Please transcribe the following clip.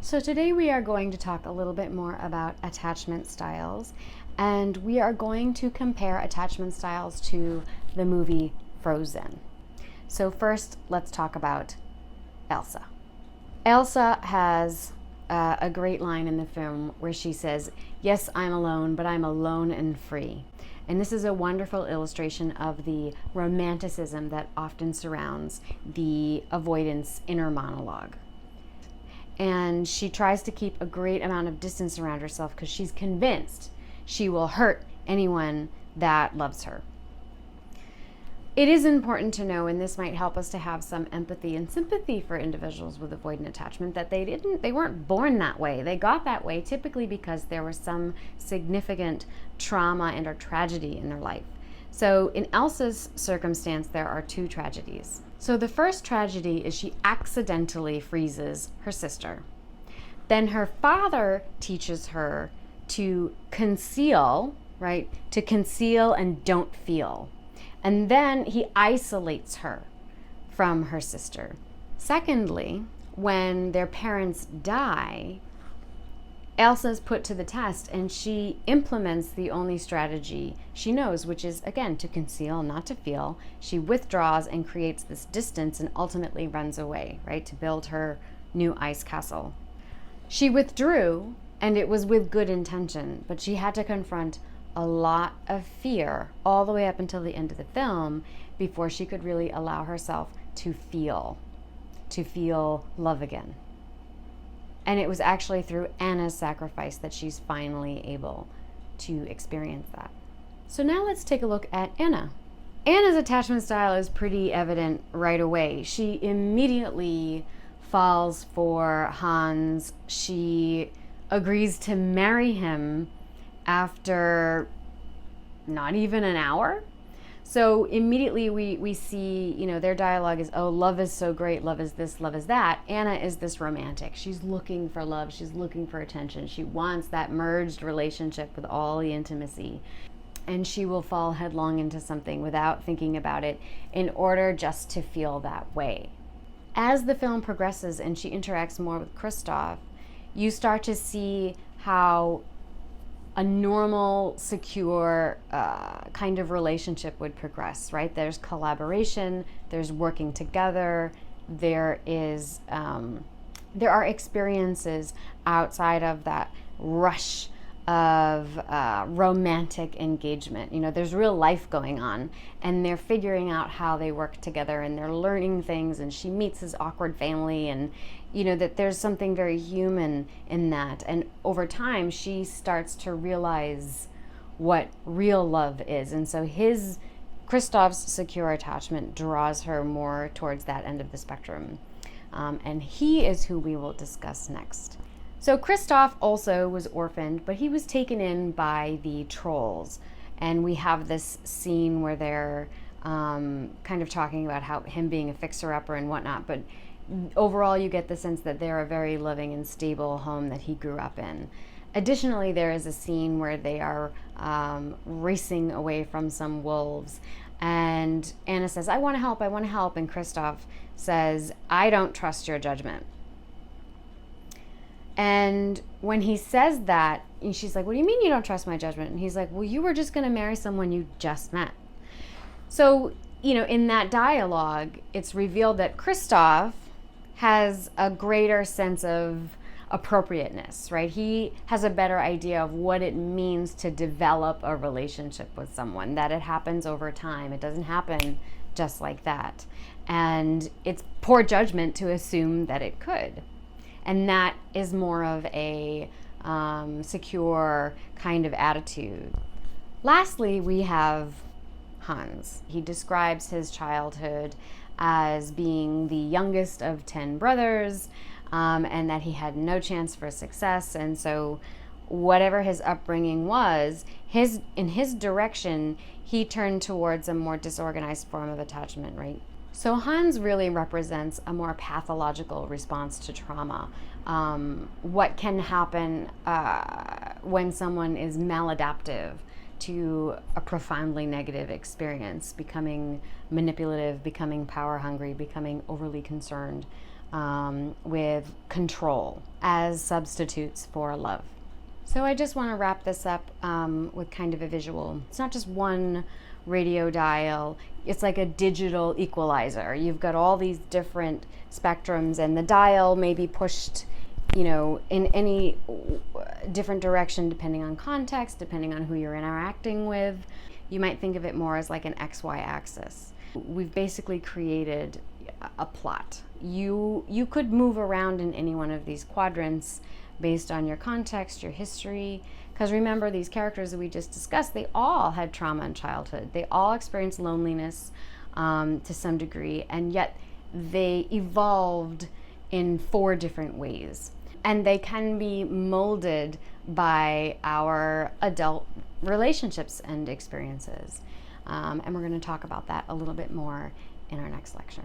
So today we are going to talk a little bit more about attachment styles, and we are going to compare attachment styles to the movie Frozen. So first, let's talk about Elsa. Elsa has a great line in the film where she says, "Yes, I'm alone, but I'm alone and free." And this is a wonderful illustration of the romanticism that often surrounds the avoidance inner monologue. And she tries to keep a great amount of distance around herself because she's convinced she will hurt anyone that loves her. It is important to know, and this might help us to have some empathy and sympathy for individuals with avoidant attachment, that they weren't born that way. They got that way typically because there was some significant trauma and or tragedy in their life. So in Elsa's circumstance, there are two tragedies. So the first tragedy is she accidentally freezes her sister. Then her father teaches her to conceal, right? To conceal and don't feel. And then he isolates her from her sister. Secondly, when their parents die, Elsa's put to the test and she implements the only strategy she knows, which is, again, to conceal, not to feel. She withdraws and creates this distance and ultimately runs away, right, to build her new ice castle. She withdrew, and it was with good intention, but she had to confront a lot of fear all the way up until the end of the film before she could really allow herself to feel love again. And it was actually through Anna's sacrifice that she's finally able to experience that. So now let's take a look at Anna. Anna's attachment style is pretty evident right away. She immediately falls for Hans. She agrees to marry him after not even an hour. So immediately we see, their dialogue is, oh, love is so great, love is this, love is that. Anna is this romantic. She's looking for love. She's looking for attention. She wants that merged relationship with all the intimacy. And she will fall headlong into something without thinking about it in order just to feel that way. As the film progresses and she interacts more with Kristoff, you start to see how a normal, secure kind of relationship would progress, right? There's collaboration, there's working together, there are experiences outside of that rush of romantic engagement. There's real life going on, and they're figuring out how they work together, and they're learning things, and she meets his awkward family, and that there's something very human in that. And over time, she starts to realize what real love is. And so Kristoff's secure attachment draws her more towards that end of the spectrum. And he is who we will discuss next. So Kristoff also was orphaned, but he was taken in by the trolls. And we have this scene where they're kind of talking about him being a fixer-upper and whatnot. But overall, you get the sense that they're a very loving and stable home that he grew up in. Additionally, there is a scene where they are racing away from some wolves. And Anna says, I want to help. And Kristoff says, I don't trust your judgment. And when he says that, she's like, what do you mean you don't trust my judgment? And he's like, well, you were just going to marry someone you just met. So, in that dialogue, it's revealed that Kristoff has a greater sense of appropriateness, right? He has a better idea of what it means to develop a relationship with someone, that it happens over time. It doesn't happen just like that. And it's poor judgment to assume that it could. And that is more of a secure kind of attitude. Lastly, we have Hans. He describes his childhood as being the youngest of 10 brothers, and that he had no chance for success. And so whatever his upbringing was, in his direction, he turned towards a more disorganized form of attachment, right? So Hans really represents a more pathological response to trauma. What can happen when someone is maladaptive to a profoundly negative experience, becoming manipulative, becoming power hungry, becoming overly concerned. with control as substitutes for love. So I just want to wrap this up with kind of a visual. It's not just one radio dial, it's like a digital equalizer. You've got all these different spectrums, and the dial may be pushed, you know, in any different direction depending on context, depending on who you're interacting with. You might think of it more as like an XY axis. We've basically created a plot. You could move around in any one of these quadrants based on your context, your history, because remember, these characters that we just discussed, they all had trauma in childhood. They all experienced loneliness to some degree, and yet they evolved in 4 different ways. And they can be molded by our adult relationships and experiences. And we're going to talk about that a little bit more in our next lecture.